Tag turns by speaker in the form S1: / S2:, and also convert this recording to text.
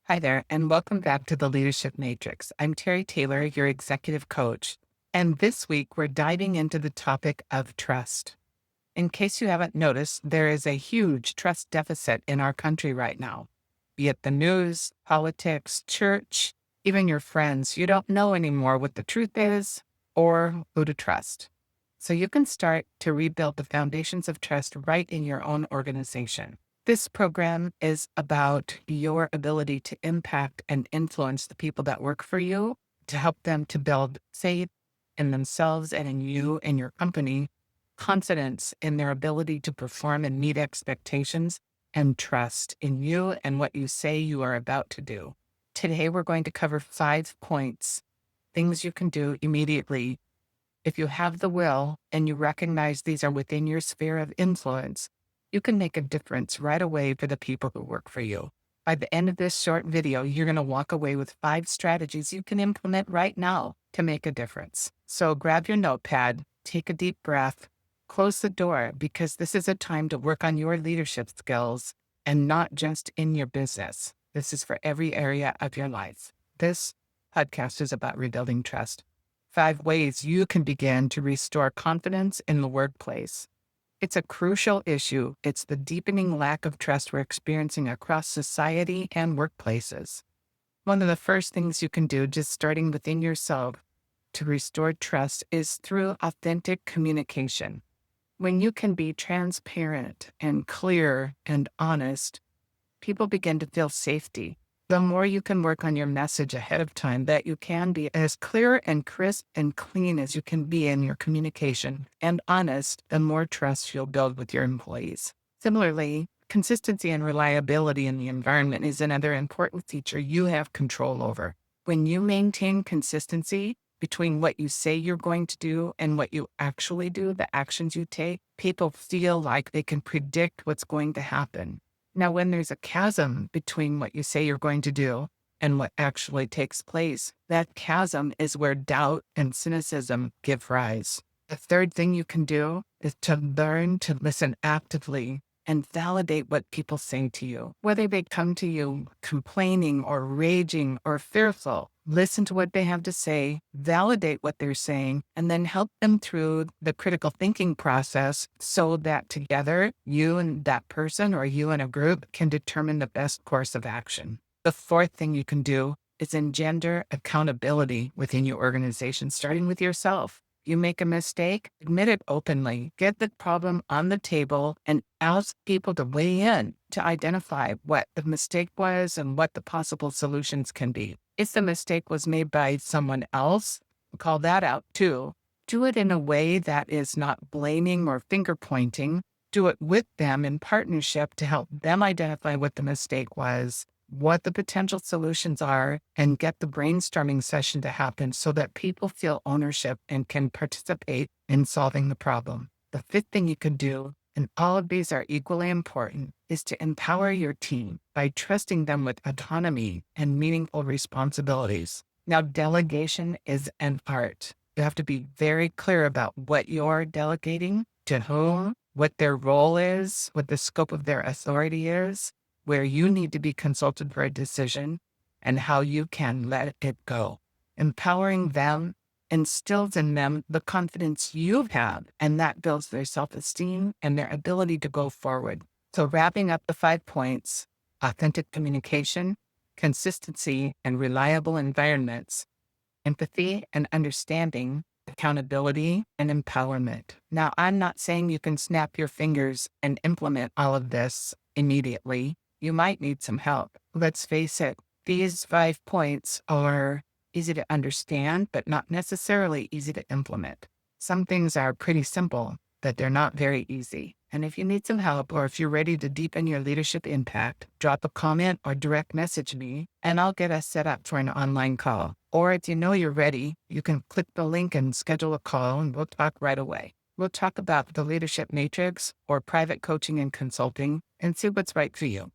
S1: Hi there, and welcome back to the Leadership Matrix. I'm Terry Taylor, your executive coach. And this week, we're diving into the topic of trust. In case you haven't noticed, there is a huge trust deficit in our country right now. Be it the news, politics, church, even your friends, you don't know anymore what the truth is or who to trust. So you can start to rebuild the foundations of trust right in your own organization. This program is about your ability to impact and influence the people that work for you, to help them to build faith in themselves and in you and your company, confidence in their ability to perform and meet expectations, and trust in you and what you say you are about to do. Today, we're going to cover 5 points, things you can do immediately if you have the will and you recognize these are within your sphere of influence. You can make a difference right away for the people who work for you. By the end of this short video, you're going to walk away with 5 strategies you can implement right now to make a difference. So grab your notepad, take a deep breath, close the door, because this is a time to work on your leadership skills and not just in your business. This is for every area of your life. This podcast is about rebuilding trust. 5 ways you can begin to restore confidence in the workplace. It's a crucial issue. It's the deepening lack of trust we're experiencing across society and workplaces. One of the first things you can do, just starting within yourself, to restore trust is through authentic communication. When you can be transparent and clear and honest, people begin to feel safety. The more you can work on your message ahead of time, that you can be as clear and crisp and clean as you can be in your communication and honest, the more trust you'll build with your employees. Similarly, consistency and reliability in the environment is another important feature you have control over. When you maintain consistency between what you say you're going to do and what you actually do, the actions you take, people feel like they can predict what's going to happen. Now, when there's a chasm between what you say you're going to do and what actually takes place, that chasm is where doubt and cynicism give rise. The third thing you can do is to learn to listen actively and validate what people say to you. Whether they come to you complaining or raging or fearful, listen to what they have to say, validate what they're saying, and then help them through the critical thinking process so that together, you and that person or you and a group can determine the best course of action. The fourth thing you can do is engender accountability within your organization, starting with yourself. You make a mistake, admit it openly, get the problem on the table, and ask people to weigh in to identify what the mistake was and what the possible solutions can be. If the mistake was made by someone else, call that out too. Do it in a way that is not blaming or finger pointing. Do it with them in partnership to help them identify what the mistake was, what the potential solutions are, and get the brainstorming session to happen so that people feel ownership and can participate in solving the problem. The fifth thing you can do, and all of these are equally important, is to empower your team by trusting them with autonomy and meaningful responsibilities. Now, delegation is an art. You have to be very clear about what you're delegating, to whom, what their role is, what the scope of their authority is, where you need to be consulted for a decision, and how you can let it go. Empowering them instills in them the confidence you have, and that builds their self-esteem and their ability to go forward. So wrapping up the 5 points, authentic communication, consistency and reliable environments, empathy and understanding, accountability and empowerment. Now, I'm not saying you can snap your fingers and implement all of this immediately. You might need some help. Let's face it, these 5 points are easy to understand, but not necessarily easy to implement. Some things are pretty simple, but they're not very easy. And if you need some help, or if you're ready to deepen your leadership impact, drop a comment or direct message me, and I'll get us set up for an online call. Or if you know you're ready, you can click the link and schedule a call, and we'll talk right away. We'll talk about the leadership matrix or private coaching and consulting and see what's right for you.